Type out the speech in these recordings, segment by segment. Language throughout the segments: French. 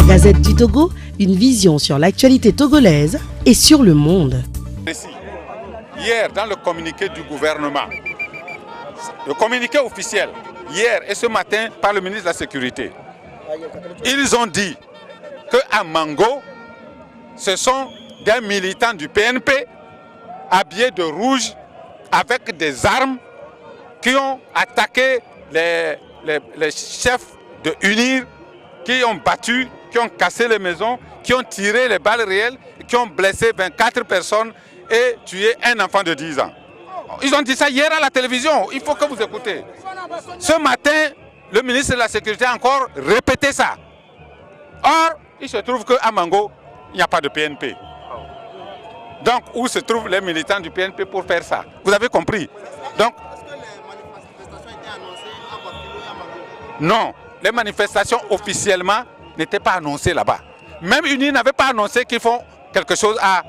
Gazette du Togo, une vision sur l'actualité togolaise et sur le monde. Hier, dans le communiqué du gouvernement, le communiqué officiel, hier et ce matin par le ministre de la Sécurité, ils ont dit qu'à Mango, ce sont des militants du PNP habillés de rouge avec des armes qui ont attaqué les chefs de UNIR, qui ont battu, qui ont cassé les maisons, qui ont tiré les balles réelles, qui ont blessé 24 personnes et tué un enfant de 10 ans. Ils ont dit ça hier à la télévision, il faut que vous écoutez. Ce matin, le ministre de la Sécurité a encore répété ça. Or, il se trouve qu'à Mango, il n'y a pas de PNP. Donc, où se trouvent les militants du PNP pour faire ça? Vous avez compris? Donc, est-ce que les manifestations étaient annoncées à Bafilo et à Mango? Non, les manifestations officiellement n'étaient pas annoncées là-bas. Même UNI n'avait pas annoncé qu'ils font quelque chose à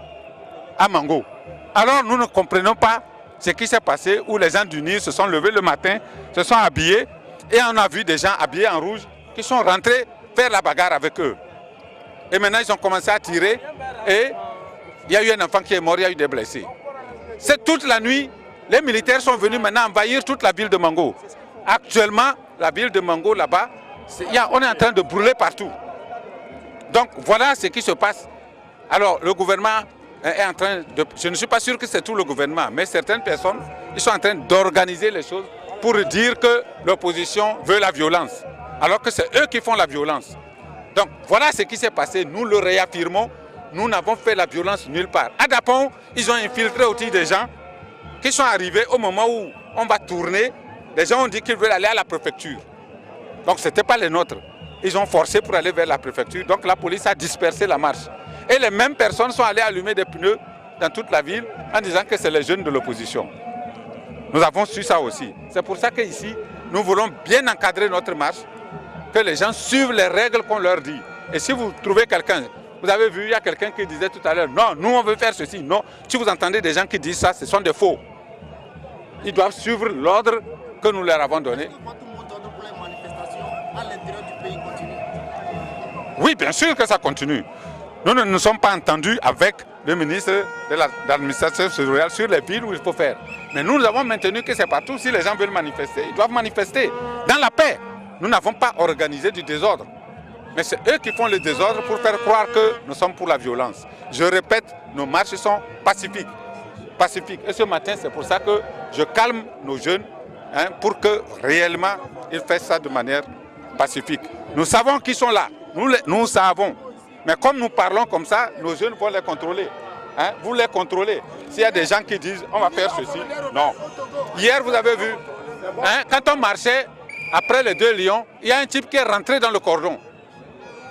Mango. Alors nous ne comprenons pas ce qui s'est passé où les gens d'UNI se sont levés le matin, se sont habillés et on a vu des gens habillés en rouge qui sont rentrés faire la bagarre avec eux. Et maintenant ils ont commencé à tirer et il y a eu un enfant qui est mort, il y a eu des blessés. C'est toute la nuit, les militaires sont venus maintenant envahir toute la ville de Mango. Actuellement, la ville de Mango là-bas, on est en train de brûler partout. Donc voilà ce qui se passe. Alors le gouvernement est en train de... Je ne suis pas sûr que c'est tout le gouvernement, mais certaines personnes, ils sont en train d'organiser les choses pour dire que l'opposition veut la violence, alors que c'est eux qui font la violence. Donc voilà ce qui s'est passé, nous le réaffirmons, nous n'avons fait la violence nulle part. À Dapon, ils ont infiltré aussi des gens qui sont arrivés au moment où on va tourner. Les gens ont dit qu'ils veulent aller à la préfecture. Donc ce n'était pas les nôtres. Ils ont forcé pour aller vers la préfecture. Donc la police a dispersé la marche. Et les mêmes personnes sont allées allumer des pneus dans toute la ville en disant que c'est les jeunes de l'opposition. Nous avons su ça aussi. C'est pour ça qu'ici, nous voulons bien encadrer notre marche, que les gens suivent les règles qu'on leur dit. Et si vous trouvez quelqu'un, vous avez vu, il y a quelqu'un qui disait tout à l'heure, non, nous on veut faire ceci. Non, si vous entendez des gens qui disent ça, ce sont des faux. Ils doivent suivre l'ordre que nous leur avons donné. Oui, bien sûr que ça continue. Nous ne nous sommes pas entendus avec le ministre de l'administration territoriale sur les villes où il faut faire. Mais nous avons maintenu que c'est partout. Si les gens veulent manifester, ils doivent manifester dans la paix. Nous n'avons pas organisé du désordre. Mais c'est eux qui font le désordre pour faire croire que nous sommes pour la violence. Je répète, nos marches sont pacifiques. Et ce matin, c'est pour ça que je calme nos jeunes pour que réellement ils fassent ça de manière pacifique. Nous savons qu'ils sont là. Nous savons. Mais comme nous parlons comme ça, nos jeunes vont les contrôler. Vous les contrôlez. S'il y a des gens qui disent on va faire ceci, non. Hier, vous avez vu, quand on marchait après les 2 lions, il y a un type qui est rentré dans le cordon.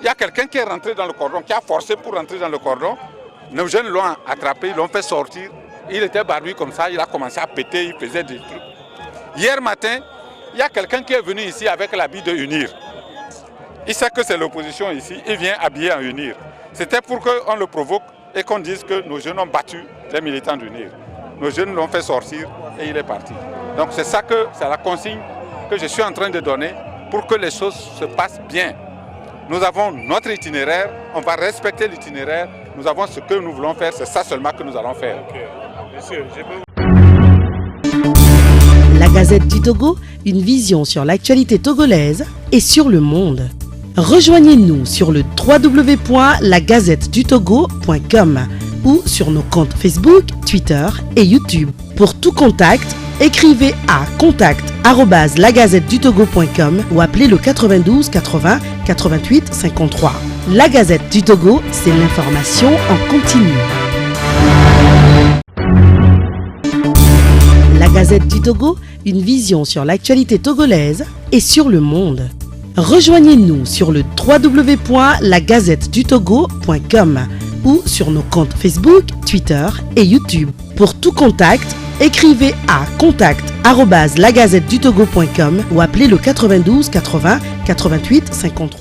Il y a quelqu'un qui est rentré dans le cordon, qui a forcé pour rentrer dans le cordon. Nos jeunes l'ont attrapé, ils l'ont fait sortir. Il était barbu comme ça, il a commencé à péter, il faisait des trucs. Hier matin, il y a quelqu'un qui est venu ici avec l'habit de UNIR. Il sait que c'est l'opposition ici, il vient habillé en UNIR. C'était pour qu'on le provoque et qu'on dise que nos jeunes ont battu les militants d'UNIR. Nos jeunes l'ont fait sortir et il est parti. Donc c'est ça que c'est la consigne que je suis en train de donner pour que les choses se passent bien. Nous avons notre itinéraire, on va respecter l'itinéraire, nous avons ce que nous voulons faire, c'est ça seulement que nous allons faire. Okay. Monsieur, La Gazette du Togo, une vision sur l'actualité togolaise et sur le monde. Rejoignez-nous sur le www.lagazettedutogo.com ou sur nos comptes Facebook, Twitter et YouTube. Pour tout contact, écrivez à contact@lagazettedutogo.com ou appelez le 92 80 88 53. La Gazette du Togo, c'est l'information en continu. La Gazette du Togo, une vision sur l'actualité togolaise et sur le monde. Rejoignez-nous sur le www.lagazettedutogo.com ou sur nos comptes Facebook, Twitter et YouTube. Pour tout contact, écrivez à contact@lagazettedutogo.com ou appelez le 92 80 88 53.